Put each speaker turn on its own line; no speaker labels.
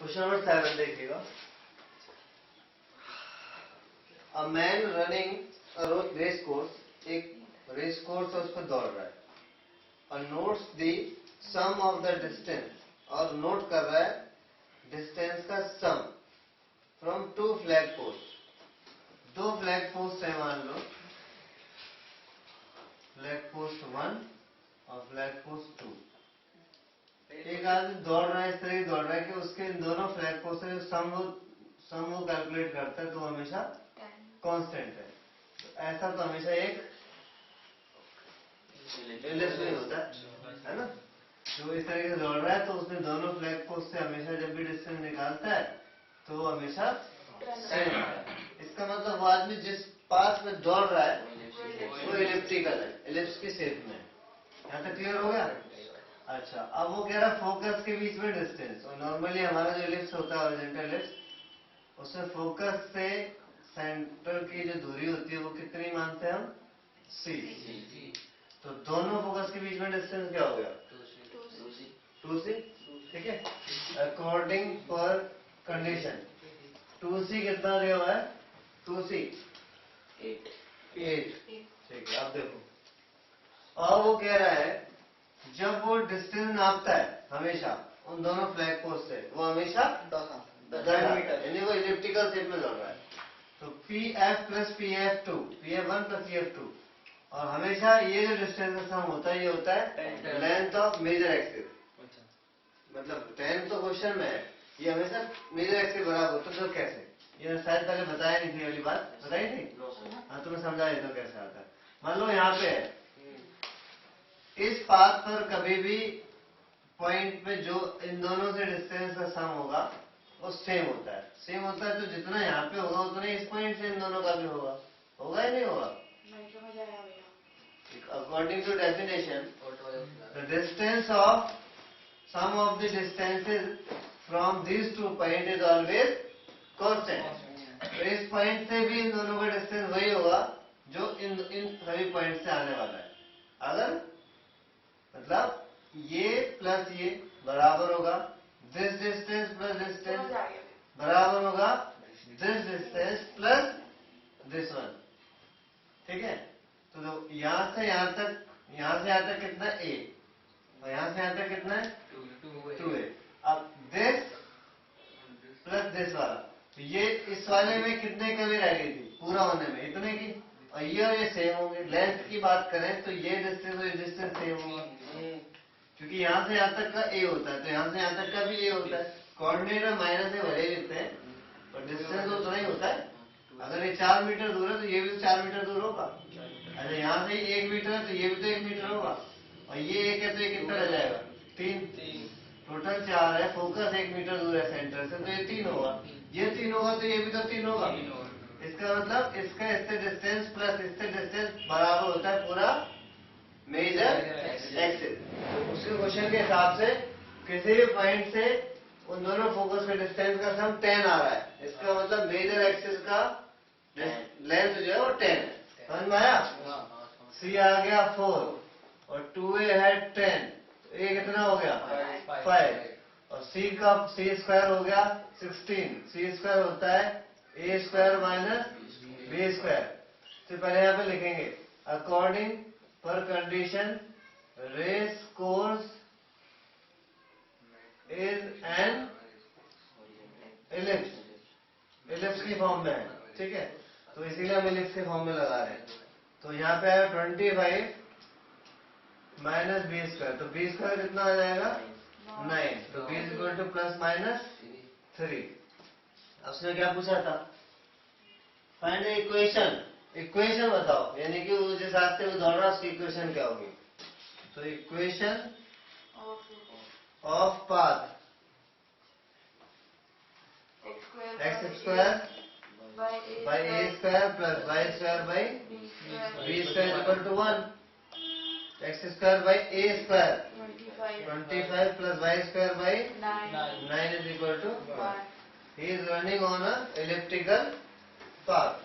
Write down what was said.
Question number 7 देखिएगा। A man running race course, एक race course है, उस पर दौड़ रहा है और notes the sum of the distance, और नोट कर रहा है डिस्टेंस का sum from 2 flag post. 2 flag post है, मान लो फ्लैग पोस्ट 1 और फ्लैग पोस्ट 2। एक आदमी दौड़ रहा है, इस तरह दौड़ रहा है कि उसके इन दोनों फ्लैग पोस्ट से जो सम वो कैलकुलेट करता है तो हमेशा कांस्टेंट है। तो ऐसा तो हमेशा एक एलिप्स में होता है ना। जो इस तरह से दौड़ रहा है तो उसने दोनों फ्लैग पोस्ट से हमेशा जब भी डिस्टेंस निकालता है तो वो हमेशा सेम है। इसका मतलब वो आदमी जिस पाथ में दौड़ रहा है वो एलिप्टिकल है, एलिप्स की शेप में। यहाँ तक क्लियर हो गया? अच्छा, अब वो कह रहा फोकस के बीच में डिस्टेंस। और नॉर्मली हमारा जो एलिप्स होता है हॉरिजॉन्टल एलिप्स, उसमें फोकस से सेंटर की जो दूरी होती है वो कितनी मानते हैं हम? c। तो दोनों फोकस के बीच में डिस्टेंस क्या हो गया? 2c। ठीक है, अकॉर्डिंग पर कंडीशन 2c कितना दिया हुआ है? 2c 8। ठीक है, अब देखो, और वो कह रहा है जब वो डिस्टेंस नापता है हमेशा उन दोनों फ्लैग पोस्ट से, वो हमेशा 10 मीटर, यानी वो इलिप्टिकल शेप में दौड़ रहा है। तो pf plus pf2, pf1 plus pf2, और हमेशा ये जो डिस्टेंस का सम होता है ये होता है लेंथ ऑफ मेजर एक्सिस। मतलब 10 तो क्वेश्चन में है, ये हमेशा मेजर एक्सिस बराबर होता है। तो कैसे? ये शायद पहले बताया नहीं थी, वाली बात बताई थी। हाँ, तुम्हें समझा देता कैसे आता है। मान लो यहाँ पे है, इस पाथ पर कभी भी पॉइंट पे जो इन दोनों से डिस्टेंस का सम होगा वो सेम होता है। सेम होता है तो जितना यहाँ पे होगा उतना इस पॉइंट से इन दोनों का भी होगा। होगा ही नहीं होगा? According to definition, the distance of sum of the distances from this two point is always constant. तो इस पॉइंट से भी इन दोनों का डिस्टेंस वही होगा जो इन सभी पॉइंट से आने वाला है। अगर मतलब ये प्लस ये बराबर होगा दिस डिस्टेंस प्लस डिस्टेंस बराबर होगा this distance plus this one. ठीक है, तो यहां से यहां तक कितना a, और यहां से यहां तक कितना है 2a। अब दिस प्लस दिस वाला, तो ये इस वाले में कितने कमी रह गई थी पूरा होने में? इतने की। और ये सेम होंगे। लेंथ की बात करें तो ये डिस्टेंस और ये डिस्टेंस सेम होगा, क्योंकि यहाँ से यहाँ तक का a होता है तो यहाँ से यहाँ तक का भी a होता है। कोऑर्डिनेट में माइनस से भले लिखते हैं पर डिस्टेंस तो उतना ही होता है। अगर ये 4 मीटर दूर है तो ये भी 4 मीटर दूर होगा। अगर यहाँ से 1 मीटर है तो ये भी तो 1 मीटर होगा। और ये 1 है तो ये कितना रह जाएगा? 3। टोटल 4 है, फोकस 1 मीटर दूर है सेंटर से, तो ये 3 होगा। ये 3 होगा तो ये भी तो 3 होगा। इसका मतलब इसका इससे डिस्टेंस प्लस इससे डिस्टेंस बराबर होता है पूरा मेजर एक्सिस। तो उसी क्वेश्चन के हिसाब से किसी भी पॉइंट से उन दोनों फोकस के डिस्टेंस का सम 10 आ रहा है। इसका मतलब मेजर एक्सिस का लेंथ जो है वो 10 है। समझ में आया? c आ गया 4 और 2a है 10, तो a कितना हो गया? 5। और c स्क्वायर हो गया 16। c स्क्वायर होता है a square minus b square. तो पहले यहाँ पे लिखेंगे अकॉर्डिंग पर condition race course is an ellipse. Ellipse की फॉर्म में है, ठीक है, तो इसीलिए हम एलिप्स के फॉर्म में लगा रहे हैं। तो यहाँ पे है 25 माइनस बी स्क्वायर, तो बी स्क्वायर कितना आ जाएगा? 9। तो B equal to plus minus 3। अब उसने क्या पूछा था? Find equation. इक्वेशन बताओ, यानी कि वो जिस रास्ते में दौड़ रहा है उसकी इक्वेशन क्या होगी? तो equation of path X square by A square plus Y square by B square equal to 1। X square by A square 25 plus Y square by 9 is equal to 1। He is running on a elliptical path।